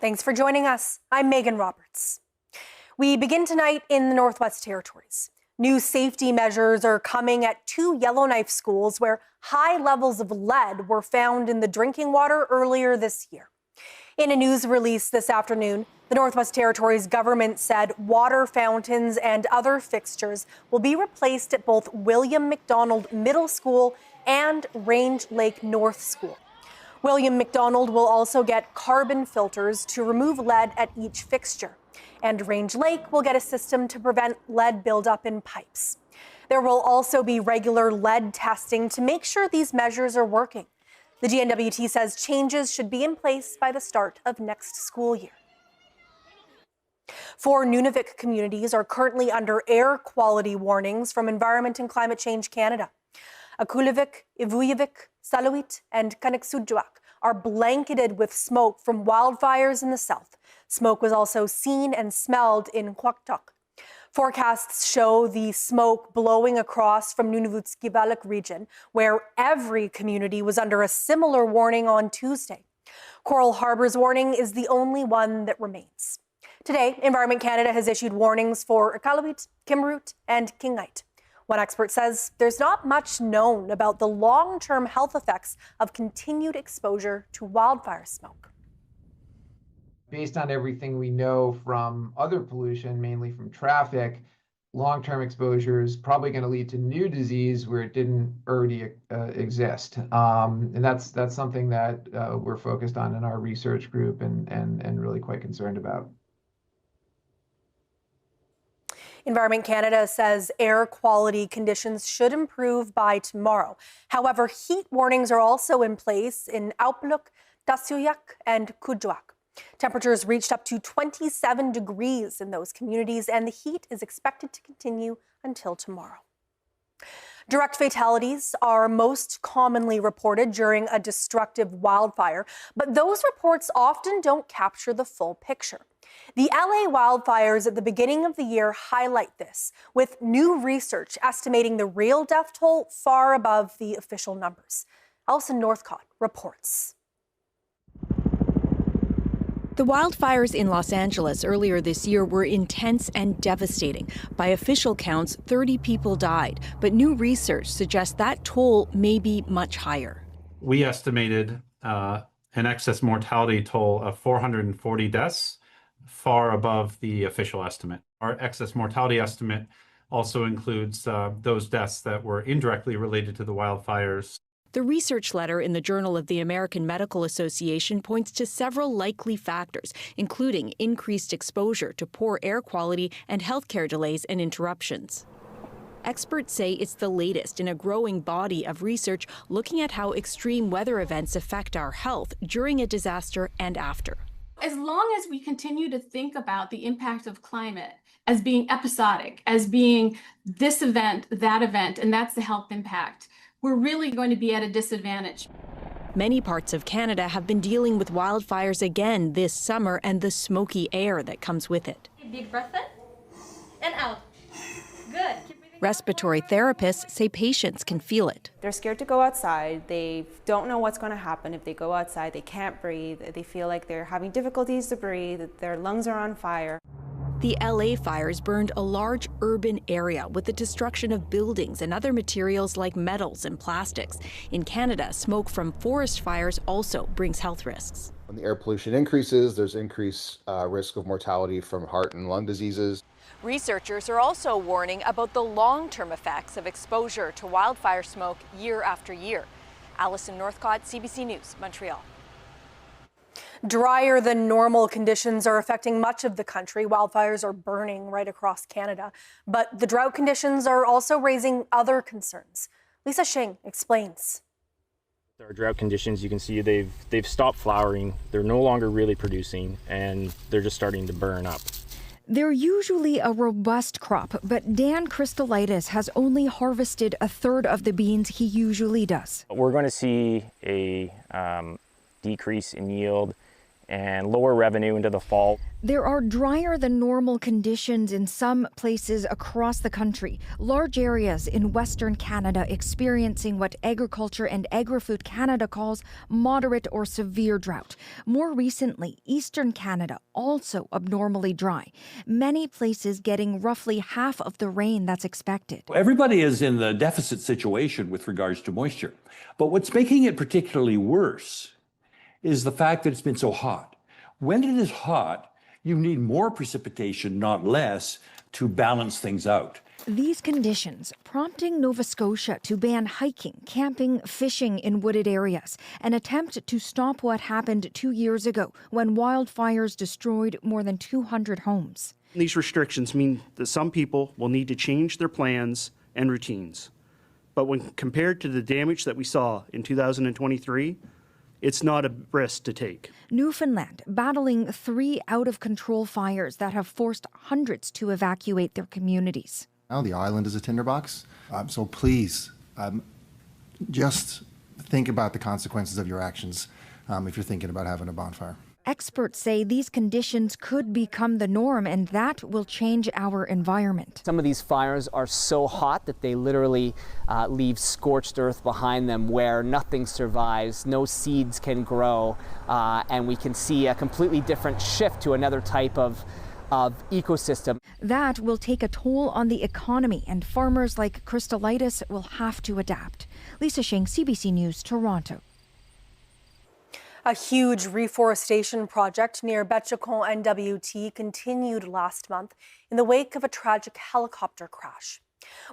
Thanks for joining us. I'm Megan Roberts. We begin tonight in the Northwest Territories. New safety measures are coming at 2 Yellowknife schools where high levels of lead were found in the drinking water earlier this year. In a news release this afternoon, the Northwest Territories government said water fountains and other fixtures will be replaced at both William McDonald Middle School and Range Lake North School. William McDonald will also get carbon filters to remove lead at each fixture. And Range Lake will get a system to prevent lead buildup in pipes. There will also be regular lead testing to make sure these measures are working. The GNWT says changes should be in place by the start of next school year. 4 Nunavut communities are currently under air quality warnings from Environment and Climate Change Canada. Akulivik, Ivuyavik, Saluit, and Kaniksudjuak are blanketed with smoke from wildfires in the south. Smoke was also seen and smelled in Quaktuk. Forecasts show the smoke blowing across from Nunavut's Gibalik region, where every community was under a similar warning on Tuesday. Coral Harbour's warning is the only one that remains. Today, Environment Canada has issued warnings for Iqaluit, Kimberut, and Kingite. One expert says there's not much known about the long-term health effects of continued exposure to wildfire smoke. Based on everything we know from other pollution, mainly from traffic, long-term exposure is probably going to lead to new disease where it didn't already exist. And that's something that we're focused on in our research group and really quite concerned about. Environment Canada says air quality conditions should improve by tomorrow. However, heat warnings are also in place in Aupiluk, Tasuyak, and Kuujjuaq. Temperatures reached up to 27 degrees in those communities, and the heat is expected to continue until tomorrow. Direct fatalities are most commonly reported during a destructive wildfire, but those reports often don't capture the full picture. The LA wildfires at the beginning of the year highlight this, with new research estimating the real death toll far above the official numbers. Alison Northcott reports. The wildfires in Los Angeles earlier this year were intense and devastating. By official counts, 30 people died, but new research suggests that toll may be much higher. We estimated an excess mortality toll of 440 deaths, far above the official estimate. Our excess mortality estimate also includes those deaths that were indirectly related to the wildfires. The research letter in the Journal of the American Medical Association points to several likely factors, including increased exposure to poor air quality and healthcare delays and interruptions. Experts say it's the latest in a growing body of research looking at how extreme weather events affect our health during a disaster and after. As long as we continue to think about the impact of climate as being episodic, as being this event, and that's the health impact, we're really going to be at a disadvantage. Many parts of Canada have been dealing with wildfires again this summer and the smoky air that comes with it. Big breath in and out. Good. Respiratory therapists say patients can feel it. They're scared to go outside. They don't know what's going to happen if they go outside. They can't breathe. They feel like they're having difficulties to breathe. Their lungs are on fire. The LA fires burned a large urban area with the destruction of buildings and other materials like metals and plastics. In Canada, smoke from forest fires also brings health risks. When the air pollution increases, there's increased risk of mortality from heart and lung diseases. Researchers are also warning about the long-term effects of exposure to wildfire smoke year after year. Alison Northcott, CBC News, Montreal. Drier than normal conditions are affecting much of the country. Wildfires are burning right across Canada. But the drought conditions are also raising other concerns. Lisa Shing explains. Our drought conditions, you can see they've stopped flowering. They're no longer really producing, and they're just starting to burn up. They're usually a robust crop, but Dan Crystalitis has only harvested a third of the beans he usually does. We're going to see a decrease in yield and lower revenue into the fall. There are drier than normal conditions in some places across the country. Large areas in Western Canada experiencing what Agriculture and Agri-Food Canada calls moderate or severe drought. More recently, Eastern Canada also abnormally dry. Many places getting roughly half of the rain that's expected. Everybody is in the deficit situation with regards to moisture. But what's making it particularly worse is the fact that it's been so hot. When it is hot, you need more precipitation, not less, to balance things out. These conditions prompting Nova Scotia to ban hiking, camping, fishing in wooded areas, an attempt to stop what happened 2 years ago when wildfires destroyed more than 200 homes. These restrictions mean that some people will need to change their plans and routines. But when compared to the damage that we saw in 2023, it's not a risk to take. Newfoundland battling 3 out-of-control fires that have forced hundreds to evacuate their communities. Now the island is a tinderbox, so please just think about the consequences of your actions if you're thinking about having a bonfire. Experts say these conditions could become the norm, and that will change our environment. Some of these fires are so hot that they literally leave scorched earth behind them where nothing survives, no seeds can grow, and we can see a completely different shift to another type of ecosystem. That will take a toll on the economy, and farmers like Crystalitis will have to adapt. Lisa Shing, CBC News, Toronto. A huge reforestation project near Betchacon NWT continued last month in the wake of a tragic helicopter crash.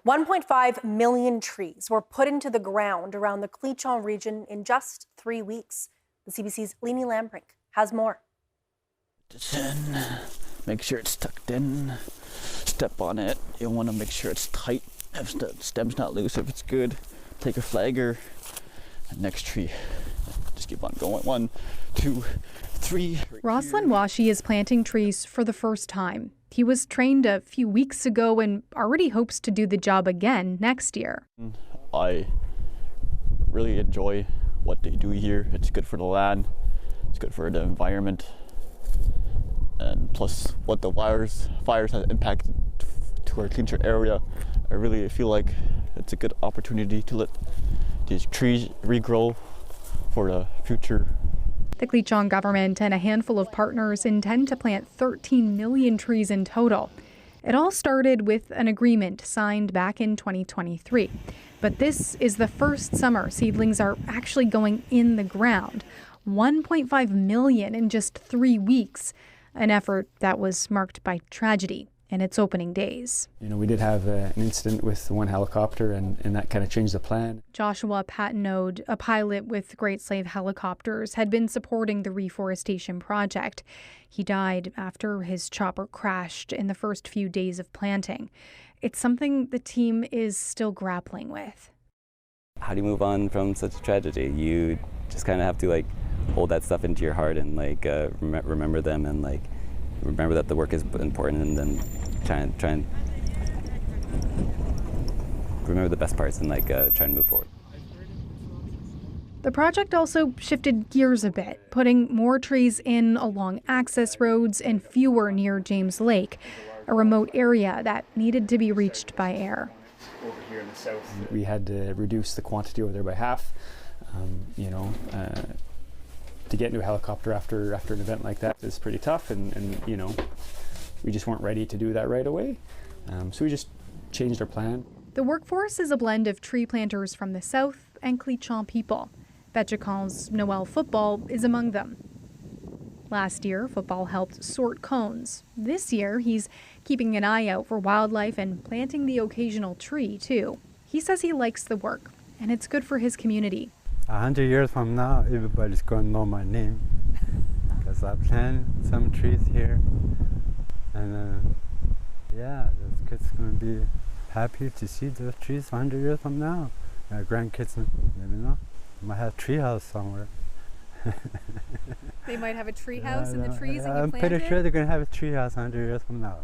1.5 million trees were put into the ground around the Cleachon region in just 3 weeks. The CBC's Leanie Lambrink has more. Make sure it's tucked in. Step on it. You want to make sure it's tight. If the stem's not loose, if it's good, take a flagger. Next tree. Just keep on going. 1, 2, 3. Roslyn Washi is planting trees for the first time. He was trained a few weeks ago and already hopes to do the job again next year. I really enjoy what they do here. It's good for the land. It's good for the environment. And plus what the fires have impacted to our Cleachon area. I really feel like it's a good opportunity to let these trees regrow for the future. The Cleachon government and a handful of partners intend to plant 13 million trees in total. It all started with an agreement signed back in 2023. But this is the first summer seedlings are actually going in the ground. 1.5 million in just 3 weeks. An effort that was marked by tragedy in its opening days. You know, we did have an incident with one helicopter, and that kind of changed the plan. Joshua Patnode, a pilot with Great Slave Helicopters, had been supporting the reforestation project. He died after his chopper crashed in the first few days of planting. It's something the team is still grappling with. How do you move on from such a tragedy? You just kind of have to hold that stuff into your heart and remember them and remember that the work is important, and then try and remember the best parts and try and move forward. The project also shifted gears a bit, putting more trees in along access roads and fewer near James Lake, a remote area that needed to be reached by air. Over here in the south, we had to reduce the quantity over there by half. To get into a helicopter after an event like that is pretty tough, and we just weren't ready to do that right away. So we just changed our plan. The workforce is a blend of tree planters from the south and Cleachon people. Betchacon's Noel Football is among them. Last year, Football helped sort cones. This year, he's keeping an eye out for wildlife and planting the occasional tree, too. He says he likes the work, and it's good for his community. 100 years from now, everybody's going to know my name because I plant some trees here, and the kids going to be happy to see those trees 100 years from now. Grandkids, maybe not. Might have a tree house somewhere. They might have a tree house in the trees that you I'm planted? pretty sure they're going to have a tree house 100 years from now.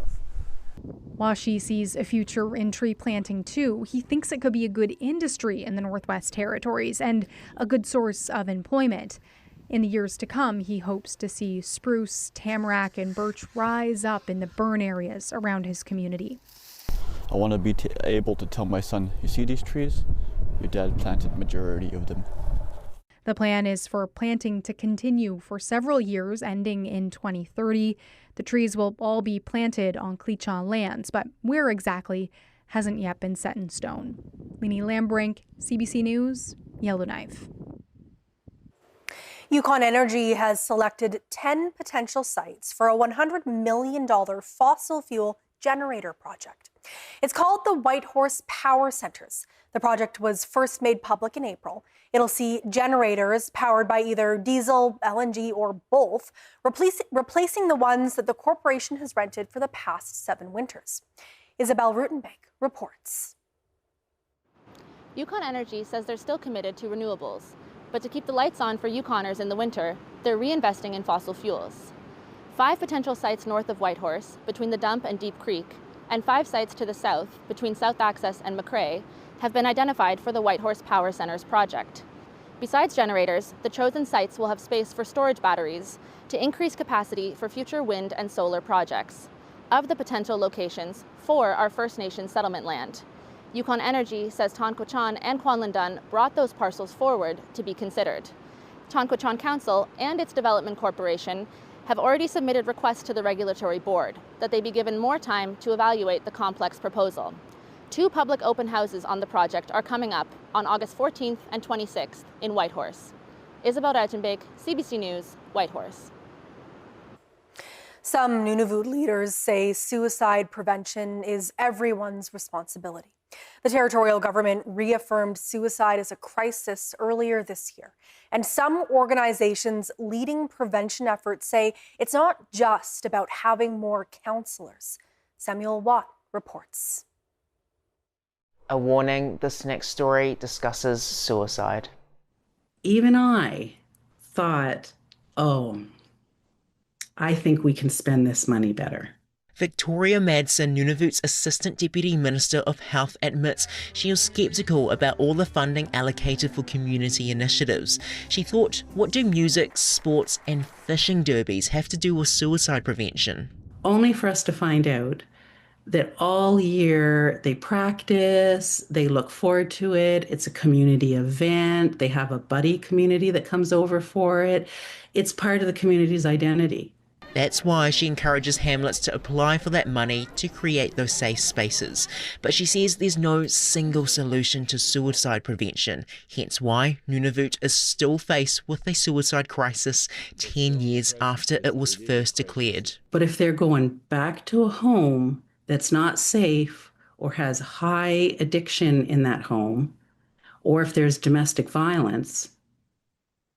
Washi sees a future in tree planting too. He thinks it could be a good industry in the Northwest Territories and a good source of employment. In the years to come, he hopes to see spruce, tamarack, and birch rise up in the burn areas around his community. I want to be able to tell my son, you see these trees? Your dad planted majority of them. The plan is for planting to continue for several years, ending in 2030. The trees will all be planted on Cleachon lands, but where exactly hasn't yet been set in stone. Lainey Lambrink, CBC News, Yellowknife. Yukon Energy has selected 10 potential sites for a $100 million fossil fuel generator project. It's called the Whitehorse Power Centers. The project was first made public in April. It'll see generators powered by either diesel, LNG, or both, replacing the ones that the corporation has rented for the past 7 winters. Isabel Rutenbeck reports. Yukon Energy says they're still committed to renewables, but to keep the lights on for Yukoners in the winter, they're reinvesting in fossil fuels. 5 potential sites north of Whitehorse, between the dump and Deep Creek, and 5 sites to the south, between South Access and McRae, have been identified for the Whitehorse Power Centers project. Besides generators, the chosen sites will have space for storage batteries to increase capacity for future wind and solar projects. Of the potential locations, 4 are First Nations settlement land. Yukon Energy says Tonquachan and Kwanlundun brought those parcels forward to be considered. Tonquachan Council and its development corporation have already submitted requests to the regulatory board that they be given more time to evaluate the complex proposal. 2 public open houses on the project are coming up on August 14th and 26th in Whitehorse. Isabel Ruitenbeek, CBC News, Whitehorse. Some Nunavut leaders say suicide prevention is everyone's responsibility. The territorial government reaffirmed suicide as a crisis earlier this year. And some organizations leading prevention efforts say it's not just about having more counselors. Samuel Watt reports. A warning, this next story discusses suicide. Even I thought, I think we can spend this money better. Victoria Madsen, Nunavut's Assistant Deputy Minister of Health, admits she was sceptical about all the funding allocated for community initiatives. She thought, what do music, sports and fishing derbies have to do with suicide prevention? Only for us to find out that all year they practice, they look forward to it, it's a community event, they have a buddy community that comes over for it. It's part of the community's identity. That's why she encourages hamlets to apply for that money to create those safe spaces. But she says there's no single solution to suicide prevention, hence why Nunavut is still faced with a suicide crisis 10 years after it was first declared. But if they're going back to a home that's not safe or has high addiction in that home, or if there's domestic violence,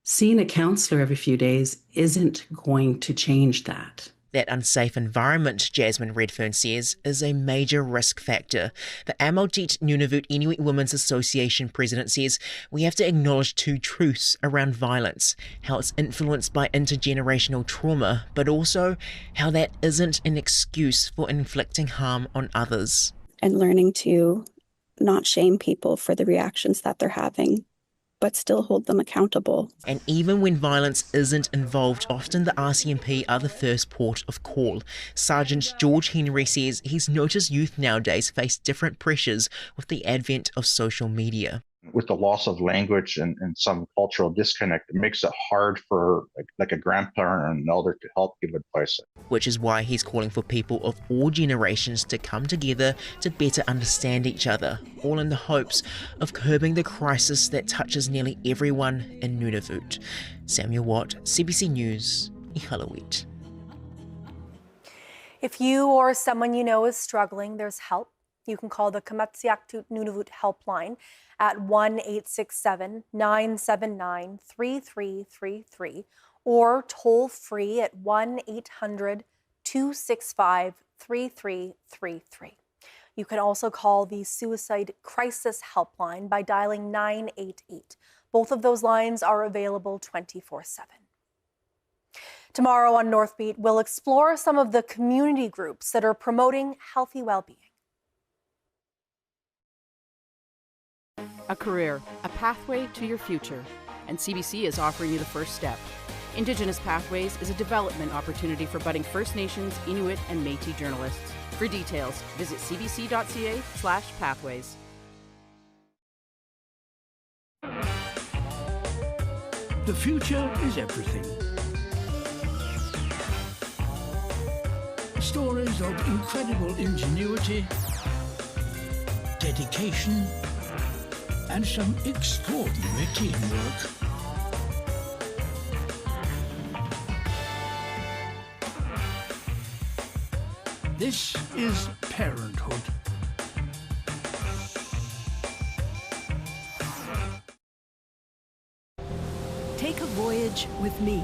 seeing a counselor every few days isn't going to change that. That unsafe environment, Jasmine Redfern says, is a major risk factor. The Amaltit Nunavut Inuit Women's Association president says we have to acknowledge 2 truths around violence, how it's influenced by intergenerational trauma, but also how that isn't an excuse for inflicting harm on others. And learning to not shame people for the reactions that they're having, but still hold them accountable. And even when violence isn't involved, often the RCMP are the first port of call. Sergeant George Henry says he's noticed youth nowadays face different pressures with the advent of social media. With the loss of language and some cultural disconnect, it makes it hard for like a grandparent or an elder to help give advice. Which is why he's calling for people of all generations to come together to better understand each other, all in the hopes of curbing the crisis that touches nearly everyone in Nunavut. Samuel Watt, CBC News, Iqaluit. If you or someone you know is struggling, there's help. You can call the Kamatsiaktut Nunavut helpline at 1-867-979-3333 or toll free at 1-800-265-3333. You can also call the Suicide Crisis Helpline by dialing 988. Both of those lines are available 24/7. Tomorrow on Northbeat, we'll explore some of the community groups that are promoting healthy well-being. A career, a pathway to your future. And CBC is offering you the first step. Indigenous Pathways is a development opportunity for budding First Nations, Inuit, and Métis journalists. For details, visit cbc.ca/pathways. The future is everything. Stories of incredible ingenuity, dedication, and some extraordinary teamwork. This is parenthood. Take a voyage with me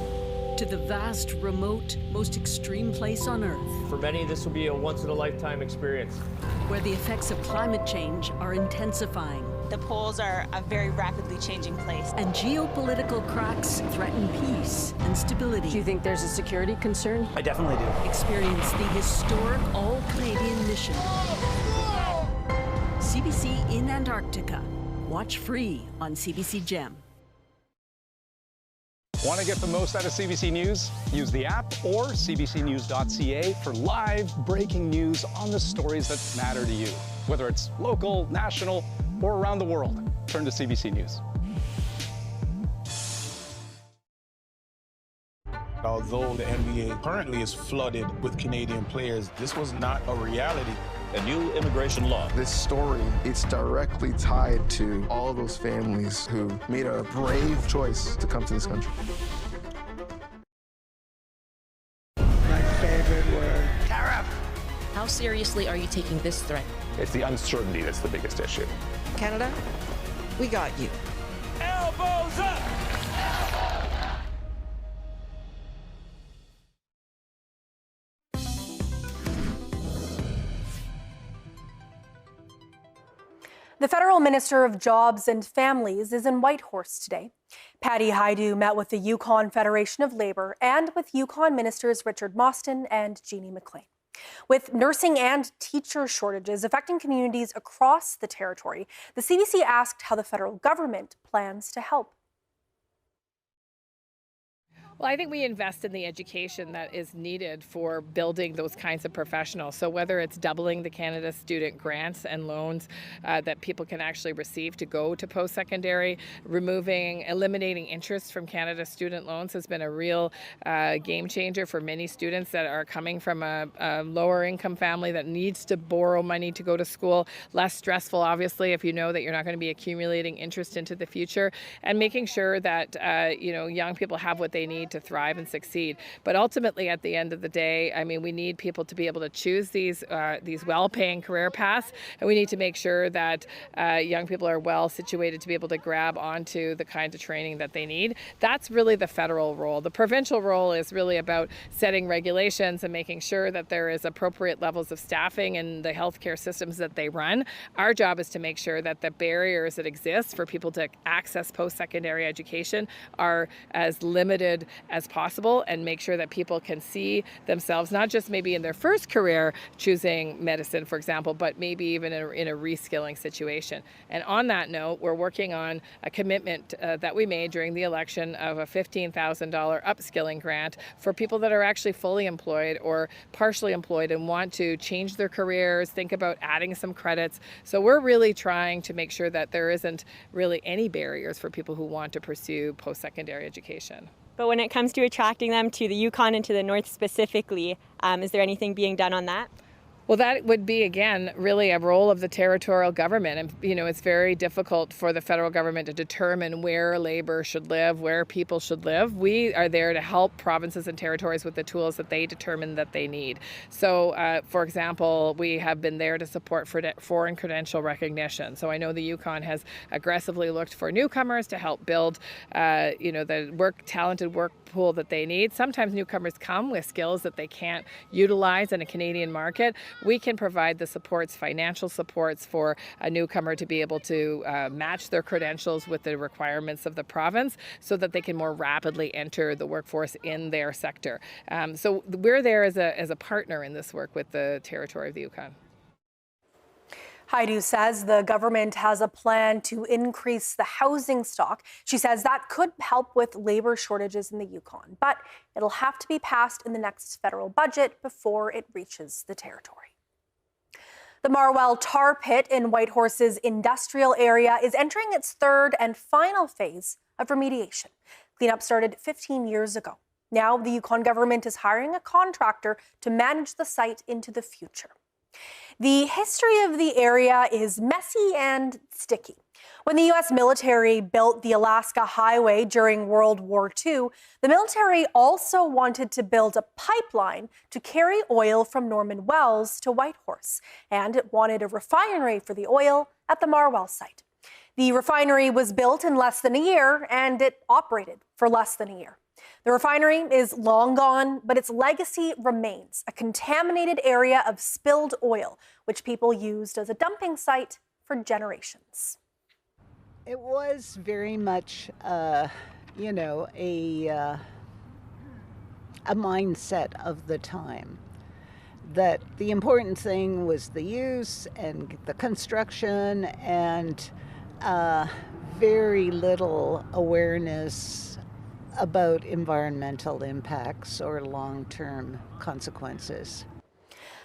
to the vast, remote, most extreme place on Earth. For many, this will be a once-in-a-lifetime experience. Where the effects of climate change are intensifying. The poles are a very rapidly changing place. And geopolitical cracks threaten peace and stability. Do you think there's a security concern? I definitely do. Experience the historic all-Canadian mission. CBC in Antarctica. Watch free on CBC Gem. Want to get the most out of CBC News? Use the app or cbcnews.ca for live breaking news on the stories that matter to you. Whether it's local, national, or around the world, turn to CBC News. Although the NBA currently is flooded with Canadian players, this was not a reality. A new immigration law. This story, it's directly tied to all those families who made a brave choice to come to this country. My favorite word. Tariff! How seriously are you taking this threat? It's the uncertainty that's the biggest issue. Canada, we got you. Elbows up! The Federal Minister of Jobs and Families is in Whitehorse today. Patty Hajdu met with the Yukon Federation of Labor and with Yukon Ministers Richard Mostyn and Jeannie McLean. With nursing and teacher shortages affecting communities across the territory, the CBC asked how the federal government plans to help. Well, I think we invest in the education that is needed for building those kinds of professionals. So whether it's doubling the Canada student grants and loans that people can actually receive to go to post-secondary, eliminating interest from Canada student loans has been a real game changer for many students that are coming from a lower income family that needs to borrow money to go to school. Less stressful, obviously, if you know that you're not going to be accumulating interest into the future, and making sure that young people have what they need to thrive and succeed. But ultimately, at the end of the day, I mean, we need people to be able to choose these well-paying career paths, and we need to make sure that young people are well situated to be able to grab onto the kinds of training that they need. That's really the federal role. The provincial role is really about setting regulations and making sure that there is appropriate levels of staffing in the healthcare systems that they run. Our job is to make sure that the barriers that exist for people to access post-secondary education are as limited as possible, and make sure that people can see themselves not just maybe in their first career choosing medicine, for example, but maybe even in a reskilling situation. And on that note, we're working on a commitment that we made during the election of a $15,000 upskilling grant for people that are actually fully employed or partially employed and want to change their careers, think about adding some credits. So we're really trying to make sure that there isn't really any barriers for people who want to pursue post-secondary education. But when it comes to attracting them to the Yukon and to the North specifically, is there anything being done on that? Well, that would be, again, really a role of the territorial government. And, it's very difficult for the federal government to determine where labor should live, where people should live. We are there to help provinces and territories with the tools that they determine that they need. So, for example, we have been there to support foreign credential recognition. So I know the Yukon has aggressively looked for newcomers to help build, the talented work pool that they need. Sometimes newcomers come with skills that they can't utilize in a Canadian market. We can provide the supports, financial supports for a newcomer to be able to match their credentials with the requirements of the province so that they can more rapidly enter the workforce in their sector. So we're there as a partner in this work with the territory of the Yukon. Haidu says the government has a plan to increase the housing stock. She says that could help with labor shortages in the Yukon, but it'll have to be passed in the next federal budget before it reaches the territory. The Marwell tar pit in Whitehorse's industrial area is entering its third and final phase of remediation. Cleanup started 15 years ago. Now the Yukon government is hiring a contractor to manage the site into the future. The history of the area is messy and sticky. When the U.S. military built the Alaska Highway during World War II, the military also wanted to build a pipeline to carry oil from Norman Wells to Whitehorse, and it wanted a refinery for the oil at the Marwell site. The refinery was built in less than a year, and it operated for less than a year. The refinery is long gone, but its legacy remains, a contaminated area of spilled oil, which people used as a dumping site for generations. It was very much, a mindset of the time, that the important thing was the use and the construction, and very little awareness about environmental impacts or long-term consequences.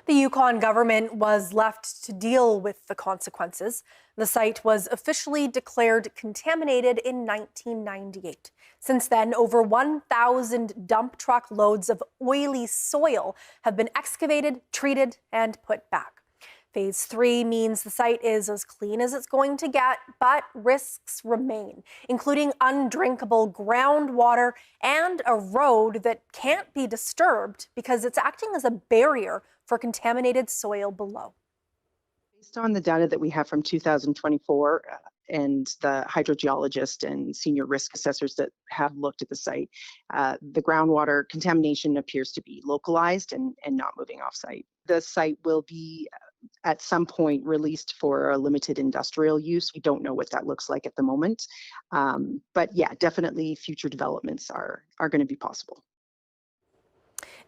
The Yukon government was left to deal with the consequences. The site was officially declared contaminated in 1998. Since then, over 1,000 dump truck loads of oily soil have been excavated, treated, and put back. Phase 3 means the site is as clean as it's going to get, but risks remain, including undrinkable groundwater and a road that can't be disturbed because it's acting as a barrier for contaminated soil below. Based on the data that we have from 2024 and the hydrogeologist and senior risk assessors that have looked at the site, the groundwater contamination appears to be localized and not moving off-site. The site will be at some point released for a limited industrial use. We don't know what that looks like at the moment. But yeah, definitely future developments are going to be possible.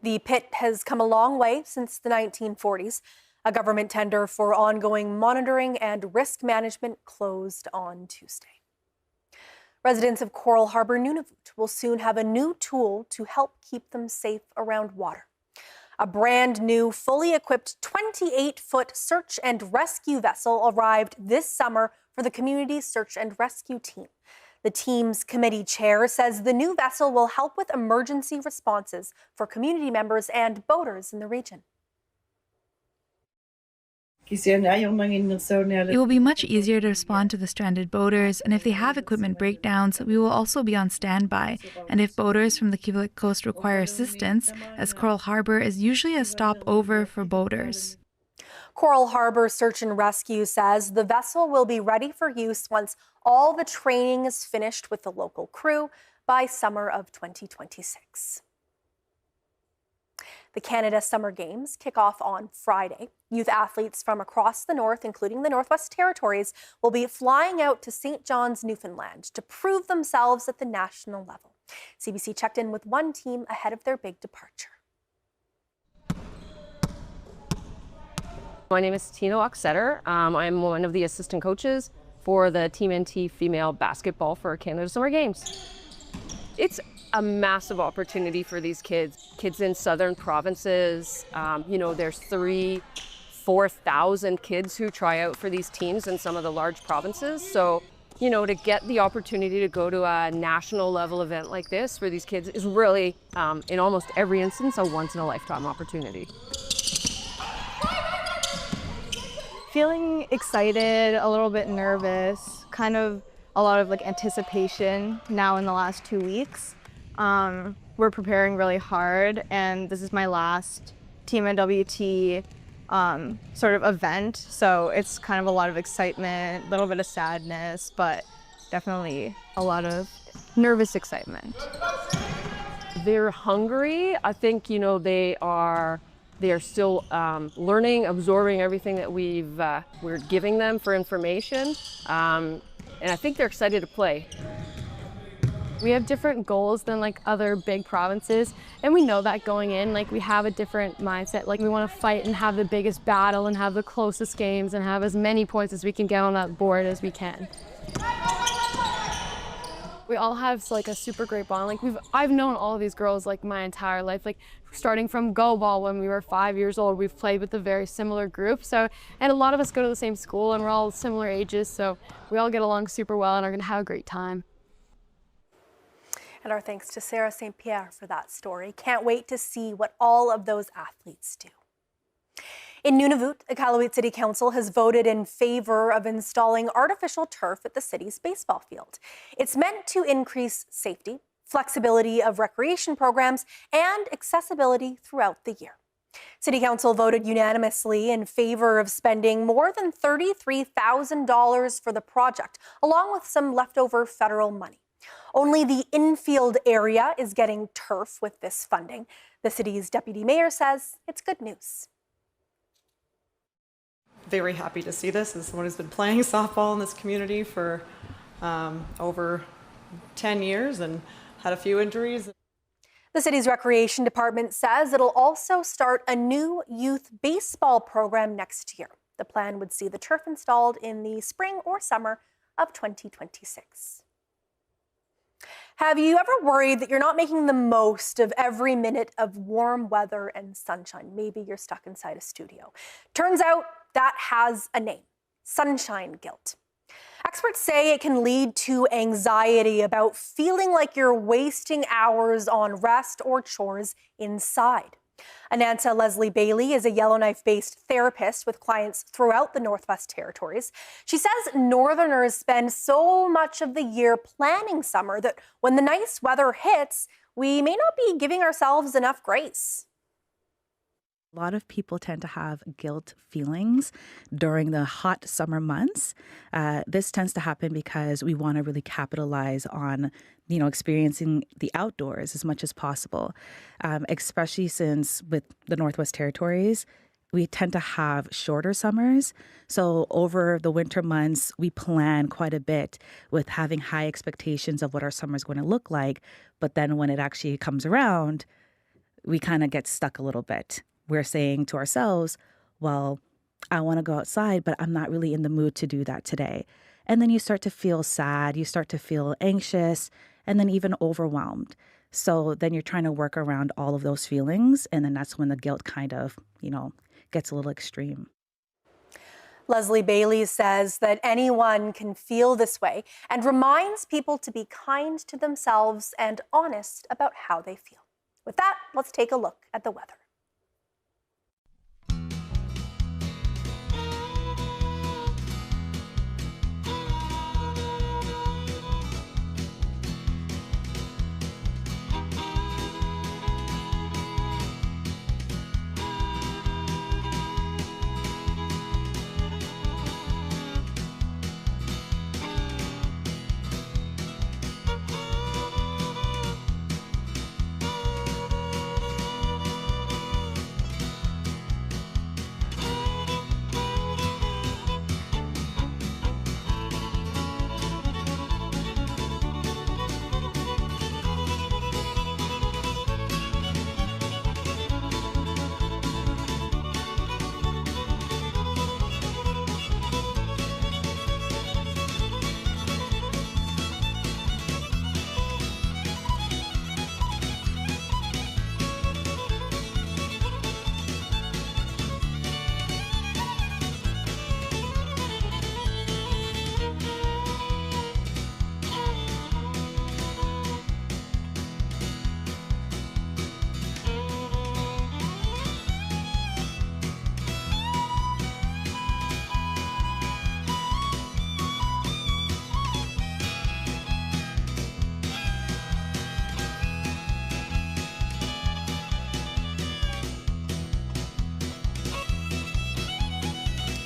The pit has come a long way since the 1940s. A government tender for ongoing monitoring and risk management closed on Tuesday. Residents of Coral Harbour, Nunavut will soon have a new tool to help keep them safe around water. A brand new, fully equipped 28-foot search and rescue vessel arrived this summer for the community search and rescue team. The team's committee chair says the new vessel will help with emergency responses for community members and boaters in the region. It will be much easier to respond to the stranded boaters, and if they have equipment breakdowns, we will also be on standby. And if boaters from the Quebec coast require assistance, as Coral Harbour is usually a stopover for boaters. Coral Harbour Search and Rescue says the vessel will be ready for use once all the training is finished with the local crew by summer of 2026. The Canada Summer Games kick off on Friday. Youth athletes from across the north, including the Northwest Territories, will be flying out to St. John's, Newfoundland to prove themselves at the national level. CBC checked in with one team ahead of their big departure. My name is Tina Oxetter. I'm one of the assistant coaches for the Team NT female basketball for Canada Summer Games. It's a massive opportunity for these kids in southern provinces. There's 4,000 kids who try out for these teams in some of the large provinces. So, to get the opportunity to go to a national level event like this for these kids is really, in almost every instance, a once in a lifetime opportunity. Feeling excited, a little bit nervous, kind of a lot of anticipation now in the last 2 weeks. We're preparing really hard, and this is my last Team NWT sort of event, so it's kind of a lot of excitement, a little bit of sadness, but definitely a lot of nervous excitement. They're hungry. I think they are still learning, absorbing everything that we're giving them for information, and I think they're excited to play. We have different goals than like other big provinces, and we know that going in, like we have a different mindset. Like we want to fight and have the biggest battle and have the closest games and have as many points as we can get on that board as we can. We all have like a super great bond. Like I've known all of these girls like my entire life, like starting from Go Ball when we were 5 years old. We've played with a very similar group. So, and a lot of us go to the same school and we're all similar ages. So we all get along super well and are gonna have a great time. And our thanks to Sarah St. Pierre for that story. Can't wait to see what all of those athletes do. In Nunavut, Iqaluit City Council has voted in favor of installing artificial turf at the city's baseball field. It's meant to increase safety, flexibility of recreation programs, and accessibility throughout the year. City Council voted unanimously in favor of spending more than $33,000 for the project, along with some leftover federal money. Only the infield area is getting turf with this funding. The city's deputy mayor says it's good news. Very happy to see this as someone who's been playing softball in this community for over 10 years and had a few injuries. The city's recreation department says it'll also start a new youth baseball program next year. The plan would see the turf installed in the spring or summer of 2026. Have you ever worried that you're not making the most of every minute of warm weather and sunshine? Maybe you're stuck inside a studio. Turns out that has a name: sunshine guilt. Experts say it can lead to anxiety about feeling like you're wasting hours on rest or chores inside. Ananta Leslie Bailey is a Yellowknife-based therapist with clients throughout the Northwest Territories. She says Northerners spend so much of the year planning summer that when the nice weather hits, we may not be giving ourselves enough grace. A lot of people tend to have guilt feelings during the hot summer months. This tends to happen because we want to really capitalize on, experiencing the outdoors as much as possible, especially since with the Northwest Territories, we tend to have shorter summers. So over the winter months, we plan quite a bit with having high expectations of what our summer is going to look like. But then when it actually comes around, we kind of get stuck a little bit. We're saying to ourselves, well, I want to go outside, but I'm not really in the mood to do that today. And then you start to feel sad, you start to feel anxious, and then even overwhelmed. So then you're trying to work around all of those feelings. And then that's when the guilt kind of, gets a little extreme. Leslie Bailey says that anyone can feel this way and reminds people to be kind to themselves and honest about how they feel. With that, let's take a look at the weather.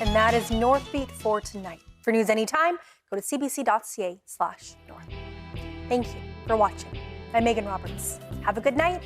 And that is Northbeat for tonight. For news anytime, go to cbc.ca/north. Thank you for watching. I'm Megan Roberts. Have a good night